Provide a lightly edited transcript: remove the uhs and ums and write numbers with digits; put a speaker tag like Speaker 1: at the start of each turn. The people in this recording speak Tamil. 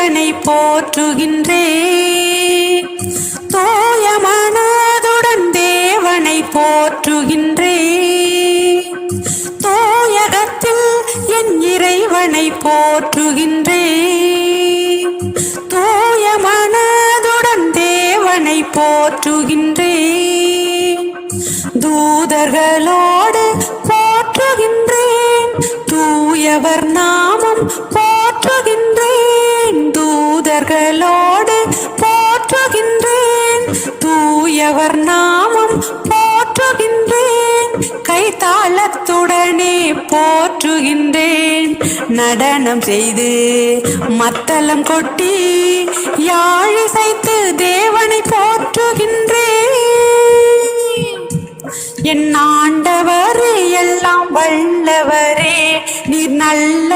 Speaker 1: இறைவனை போற்றுகின்றேன். தூய மனதுடன் தேவனை போற்றுகின்றேன். தூயகத்தில் என் இறைவனை போற்றுகின்றேன். தூய மனதுடன் தேவனை போற்றுகின்றேன். தூதர்களோடு போற்றுகின்றேன். தூயவர் நாமம் போற்றுகின்றேன். தூதர்களோடு போற்றுகின்றேன். தூயவர் நாமம் போற்றுகின்றேன். கைத்தாளத்துடனே போற்றுகின்றேன். நடனம் செய்து மத்தளம் கொட்டி யாழிசைத்து தேவனை போற்றுகின்றேன். என் ஆண்டவரே, எல்லாம் வல்லவரே, நீர் நல்ல